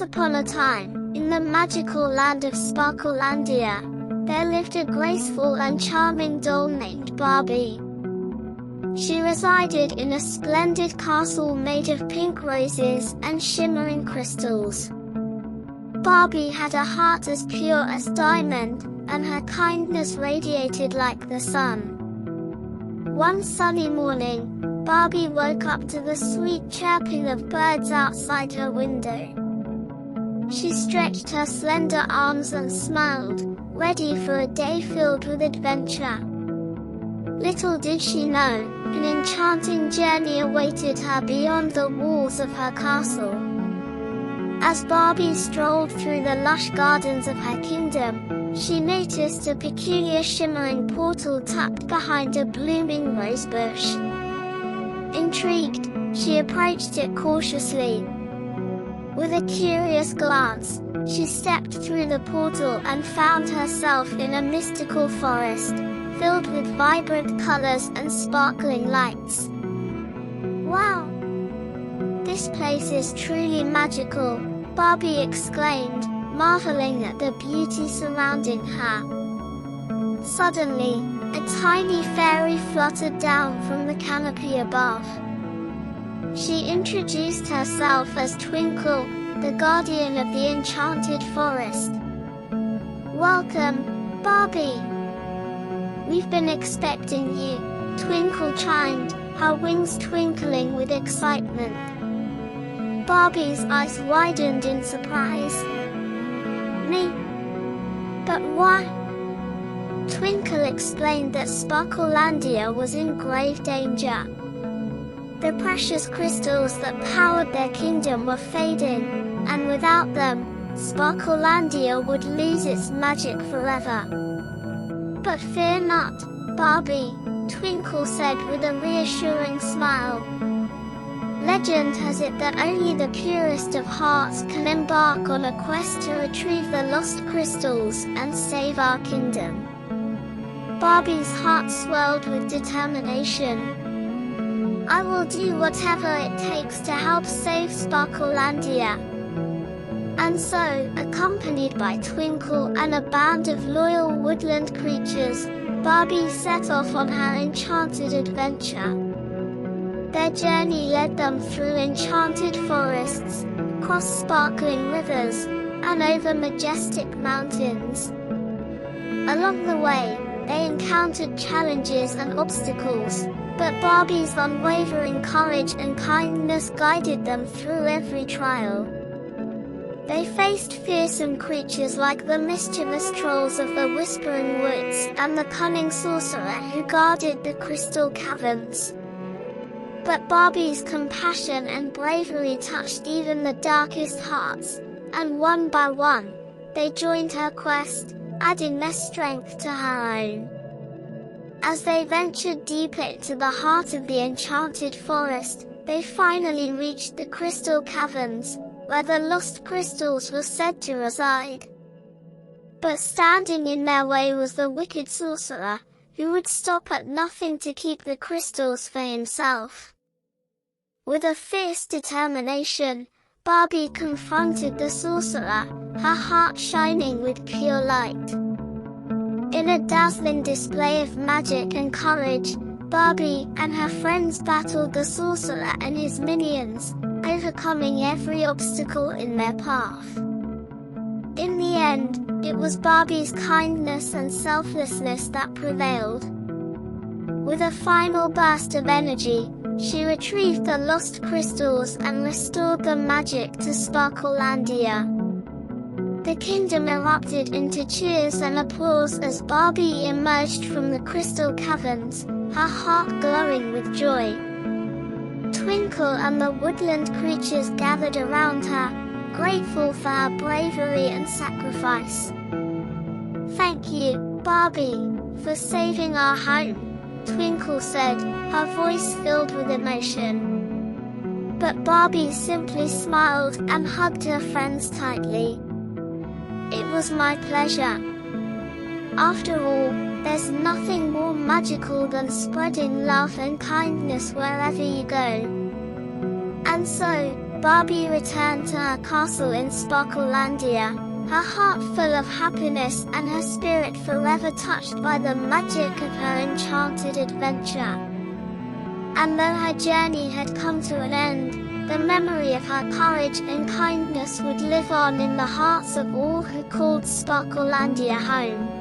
upon a time, in the magical land of Sparklelandia, there lived a graceful and charming doll named Barbie. She resided in a splendid castle made of pink roses and shimmering crystals. Barbie had a heart as pure as diamond, and her kindness radiated like the sun. One sunny morning, Barbie woke up to the sweet chirping of birds outside her window. She stretched her slender arms and smiled, ready for a day filled with adventure. Little did she know, an enchanting journey awaited her beyond the walls of her castle. As Barbie strolled through the lush gardens of her kingdom, she noticed a peculiar shimmering portal tucked behind a blooming rosebush. Intrigued, she approached it cautiously. With a curious glance, she stepped through the portal and found herself in a mystical forest, filled with vibrant colors and sparkling lights. Wow! This place is truly magical, Barbie exclaimed, marveling at the beauty surrounding her. Suddenly, a tiny fairy fluttered down from the canopy above. She introduced herself as Twinkle, the guardian of the enchanted forest. Welcome, Barbie! We've been expecting you, Twinkle chimed, her wings twinkling with excitement. Barbie's eyes widened in surprise. Me? But why? Twinkle explained that Sparklelandia was in grave danger. The precious crystals that powered their kingdom were fading, and without them, Sparklelandia would lose its magic forever. But fear not, Barbie, Twinkle said with a reassuring smile. Legend has it that only the purest of hearts can embark on a quest to retrieve the lost crystals and save our kingdom. Barbie's heart swelled with determination. I will do whatever it takes to help save Sparklelandia. And so, accompanied by Twinkle and a band of loyal woodland creatures, Barbie set off on her enchanted adventure. Their journey led them through enchanted forests, across sparkling rivers, and over majestic mountains. Along the way, they encountered challenges and obstacles, but Barbie's unwavering courage and kindness guided them through every trial. They faced fearsome creatures like the mischievous trolls of the Whispering Woods and the cunning sorcerer who guarded the crystal caverns. But Barbie's compassion and bravery touched even the darkest hearts, and one by one, they joined her quest, adding their strength to her own. As they ventured deeper into the heart of the enchanted forest, they finally reached the crystal caverns, where the lost crystals were said to reside. But standing in their way was the wicked sorcerer, who would stop at nothing to keep the crystals for himself. With a fierce determination, Barbie confronted the sorcerer, her heart shining with pure light. In a dazzling display of magic and courage, Barbie and her friends battled the sorcerer and his minions, overcoming every obstacle in their path. In the end, it was Barbie's kindness and selflessness that prevailed. With a final burst of energy, she retrieved the lost crystals and restored the magic to Sparklelandia. The kingdom erupted into cheers and applause as Barbie emerged from the crystal caverns, her heart glowing with joy. Twinkle and the woodland creatures gathered around her, grateful for her bravery and sacrifice. Thank you, Barbie, for saving our home, Twinkle said, her voice filled with emotion. But Barbie simply smiled and hugged her friends tightly. It was my pleasure. After all, there's nothing more magical than spreading love and kindness wherever you go. And so, Barbie returned to her castle in Sparklelandia, her heart full of happiness and her spirit forever touched by the magic of her enchanted adventure. And though her journey had come to an end, the memory of her courage and kindness would live on in the hearts of all who called Sparklelandia home.